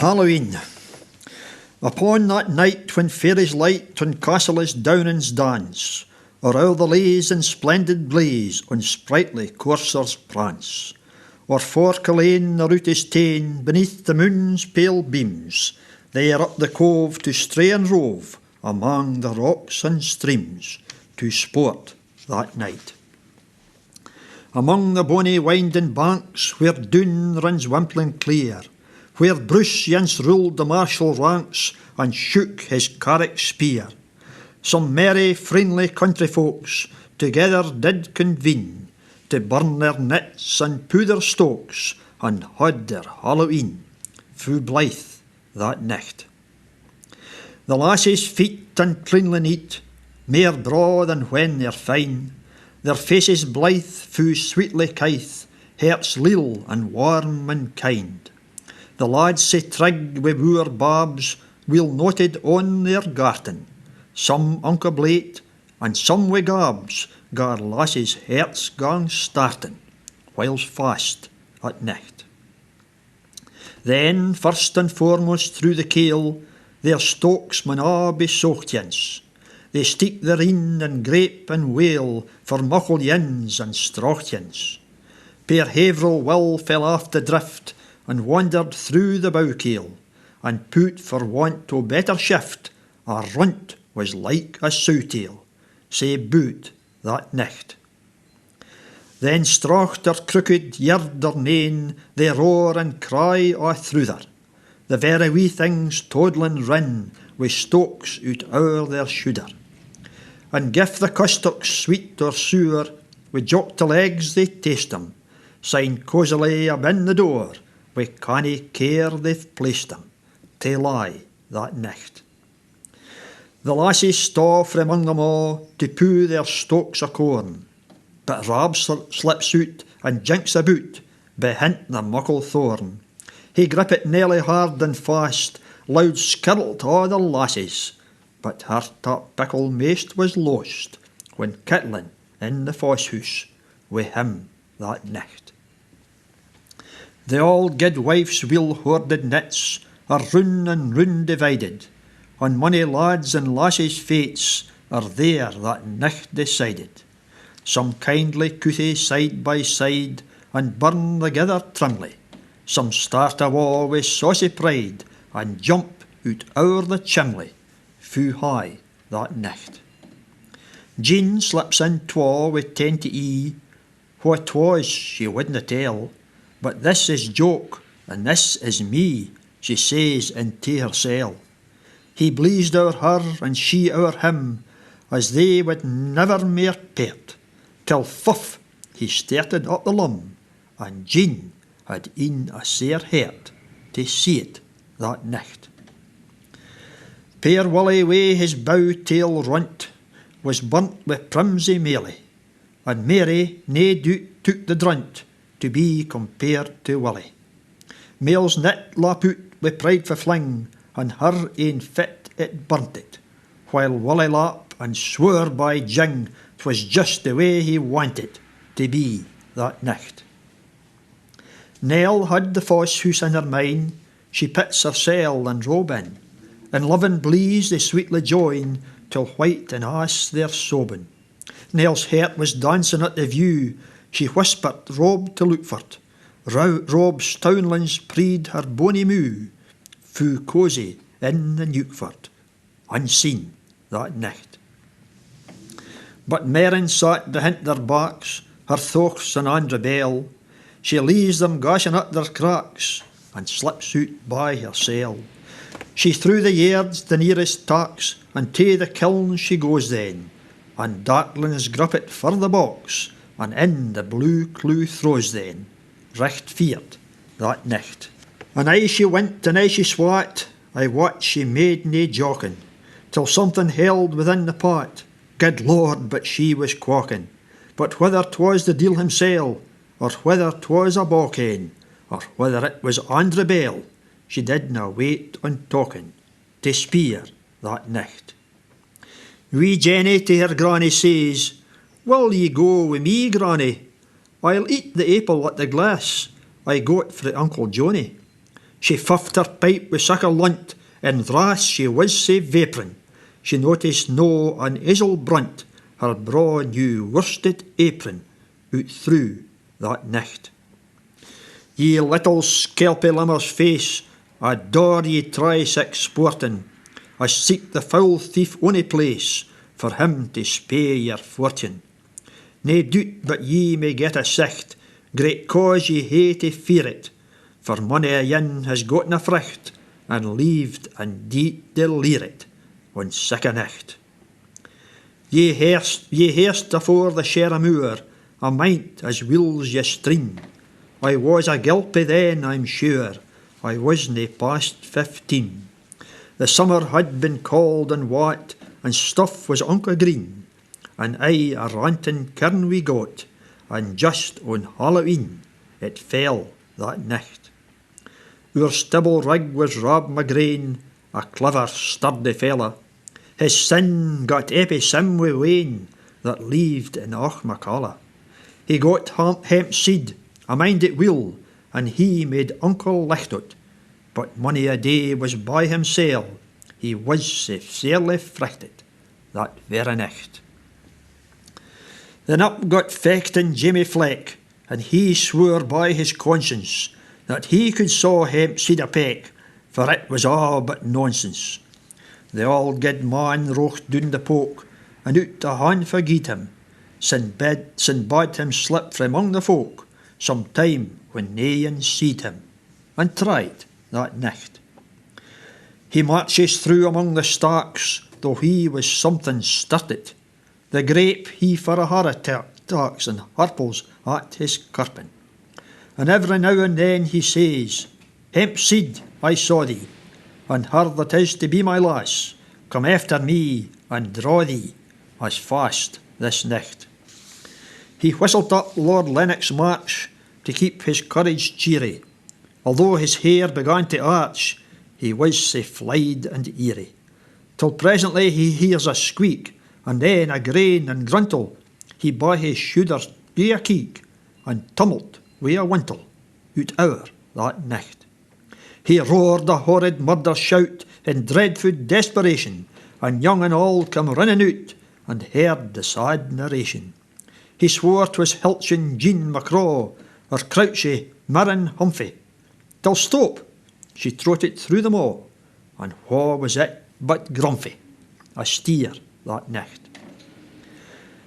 Halloween. Upon that night when fairies light on castles downlands dance, or o'er the leas in splendid blaze on sprightly coursers prance, or for Culzean the route is ta'en beneath the moon's pale beams, there up the cove to stray and rove among the rocks and streams, to sport that night. Among the bonny winding banks, where Doon runs wimpling clear, where Bruce ance ruled the martial ranks and shook his carrack spear, some merry, friendly country folks together did convene to burn their nets and pu their stokes and haud their Halloween fu blithe that nicht. The lasses' feet and cleanly neat, mair braw than when they're fine, their faces blithe fu sweetly kythe, hearts leal and warm and kind. The lads sae trig wi' wooer babs, weel noted on their garten, some unco blate, and some wi' gabs, gar lasses' hearts gang starten, whiles fast at nicht. Then, first and foremost through the keel, their stokes maun a' be socht yins. They steep their een and grape and whale for muckle yins and stracht yins. Peer Haverhill Will fell aft the drift and wandered through the bow-keel, and put for want o' better shift, a runt was like a sow-tail, sae boot that nicht. Then stracht or crooked, yard or nane, they roar and cry a' through her, the very wee things toddling rin, wi' stokes out o'er their shoulder. And gif the custocks sweet or sour, wi' jock to legs they taste them, syne cosily abin the door, wi' canny care they've placed them, to lie that nicht. The lasses sta frae among them a' to pu their stokes o' corn, but Rab slips out and jinks about, behint the muckle thorn. He grippit nearly hard and fast, loud skirled a' the lasses, but her that pickle maist was lost, when kittlin in the foss house wi' him that nicht. The auld guid wife's weel hoarded nets are roon and roon divided, on mony lads' and lasses' fates are there that nicht decided. Some kindly couthy side by side, and burn together trimly. Some start awa' wi' saucy pride, and jump out o'er the chimley, fu high that nicht. Jean slips in twa wi' 10 to E, what 'twas she wouldna tell, but this is joke, and this is me, she says into hersel. He bleezed o'er her, and she o'er him, as they would never mair pairt, till fuff he started up the lum, and Jean had een a sair hurt to see it that nicht. Peer Willie wi' his bow-tail runt was burnt wi' primsy mealy, and Mary nae doot took the drunt to be compared to Willie. Mail's net lap out wi' prideful fling, and her ain fit it burnt it, while Willie lap and swore by jing 'twas just the way he wanted to be that nicht. Nell had the foss house in her mind, she pits hersel and robe in, and loving bleeze they sweetly join, till white and ass they're sobbing. Nell's heart was dancing at the view, she whispered Rob to look for't. Rob's townlands preed her bonny moo, fu cosy in the Newkford, unseen that nicht. But Merrin sat behint their backs, her thochts and and rebel, she leaves them gashing at their cracks, and slips out by hersel. She through the yards the nearest tacks, and to the kiln she goes then, and darklings grip it for the box, and in the blue clue throws then, richt feared that nicht. And aye she went and aye she swat, I wat she made nae jockin', till something held within the pot, good Lord, but she was quackin'. But whether 'twas the deil himsel, or whether 'twas a bawcain, or whether it was Andre Bell, she didna wait on talkin' to speer that nicht. Wee Jenny to her granny says, Will ye go wi' me, granny? I'll eat the apple at the glass I got frae Uncle Johnny. She puffed her pipe with such a lunt, and thras she was sae vapouring. She noticed no an easel brunt, her braw new worsted apron, out through that nicht. Ye little skelpy limmer's face, I daur ye try sic sporting, I seek the foul thief ony place, for him to spay your fortune. Nae doot but ye may get a sicht, great cause ye hae to fear it, for mony a yin has gotten a fricht, and leaved and deet to leer it, on sic a nicht. Ye hearst afore the share of moor, a mind as wills ye streen. I was a gilpy then, I'm sure, I wasnae past 15. The summer had been cold and wat, and stuff was unco green, and I a rantin' kern we got, and just on Halloween it fell that nicht. Our stibble rig was Rob McGrain, a clever sturdy fella. His sin got eppy sim wi' Wayne, that lived in Auchmacalla. He got hemp seed, I mind it weel, and he made Uncle Lichtot, but mony a day was by himsel, he was sae sairly frichted, that very nicht. Then up got fechtin' Jimmy Fleck, and he swore by his conscience that he could saw hemp seed a peck, for it was all but nonsense. The old good man rocht doon the poke, and out the hand forgied him, sin bade him slip frae among the folk, some time when nae one seed him, and tried that nicht. He marches through among the stalks, though he was something sturted. The grape he for a horror talks, and harples at his carpin. And every now and then he says, Hemp seed, I saw thee, and her that is to be my lass, come after me and draw thee as fast this nicht. He whistled up Lord Lennox's march to keep his courage cheery. Although his hair began to arch, he was sae flied and eerie. Till presently he hears a squeak, and then a grain and gruntle. He by his shoulders gie a keek, and tumult wi' a wintle, out ower that nicht. He roared a horrid murder shout in dreadful desperation, and young and old come running out, and heard the sad narration. He swore 'twas Hilchin Jean Macraw, or Crouchy Mirren Humphy, till stop, she trotted through them all, and wha was it but Grumpy, a steer that nicht.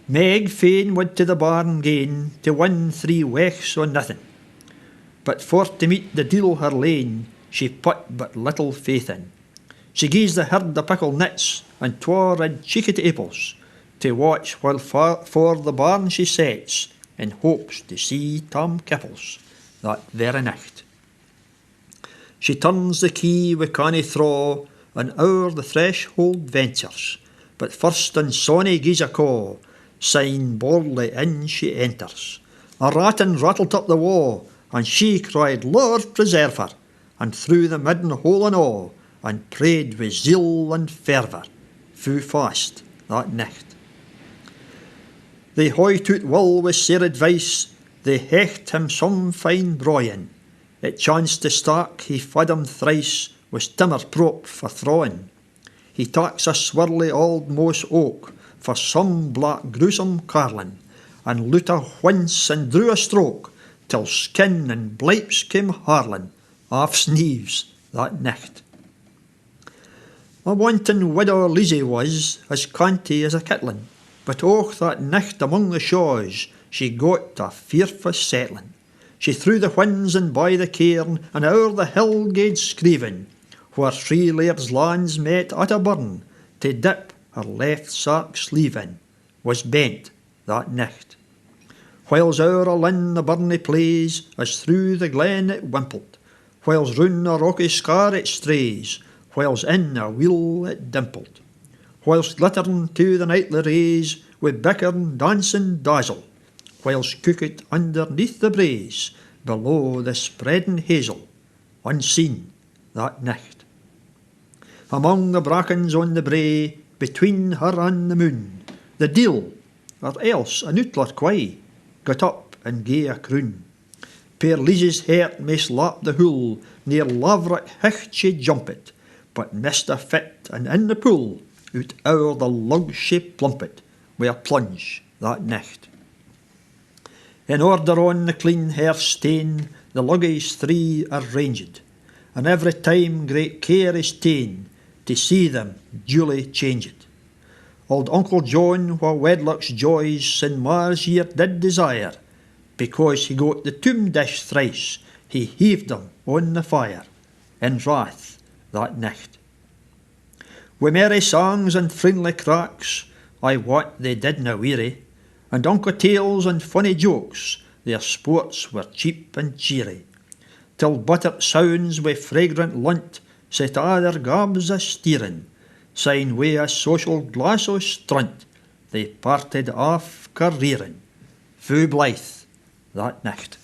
Meg fain went to the barn gain, to win 3 wechs or nothing, but for to meet the deal her lane, she put but little faith in. She gies the herd the pickled nits, and 'twa red cheeked apples, to watch while for the barn she sets, in hopes to see Tom Kipples that very nicht. She turns the key wi' canny thraw, and o'er the threshold ventures, but first and Sonny gies a caw, syne boldly in she enters. A rattan rattled up the wa', and she cried, Lord preserve her, and through the midden hole and all, and prayed with zeal and fervour, fu fast that nicht. They hoyt out Will with sair advice, they hecht him some fine broyin. It chanced to stark, he fed him thrice, with timmer prop for throwing. He taks a swirly old moss oak, for some black gruesome carlin, and loot a whince and drew a stroke, till skin and blipes came harlin, off sneeves that nicht. A wanton widow Lizzie was, as canty as a kittlin, but och that nicht among the shaws, she got a fearfu' settling. She threw the whins and by the cairn, and o'er the hill gaed screevin', where 3 laird's lands met at a burn, to dip her left sark sleeve in, was bent that nicht. Whiles o'er a linn the burnie plays, as through the glen it wimpled, whiles round a rocky scar it strays, whiles in a wheel it dimpled, whiles glittering to the nightly rays, with bickern dancing dazzle, whiles cookit underneath the braes, below the spreading hazel, unseen that nicht. Among the brackens on the brae, between her and the moon, the deil, or else an outlaw quay, got up and gae a croon. Per Lies's heart may slap the hool, near Laverick hicht she jumpet, but missed a fit, and in the pool, out o'er the lug she plumpet, wi' a plunge that nicht. In order on the clean hair stain, the luggies three are ranged, and every time great care is ta'en to see them duly changed. Old Uncle John, wha wedlock's joys sin Mars year did desire, because he got the tomb dish thrice, he heaved them on the fire, in wrath that nicht. Wi' merry songs and friendly cracks, I wot they didna weary, and unco tales and funny jokes, their sports were cheap and cheery, till buttered sounds wi' fragrant lunt set a' their gabs a steerin', syne wi' a social glass o' strunt, they parted off careerin', fu blithe that nicht.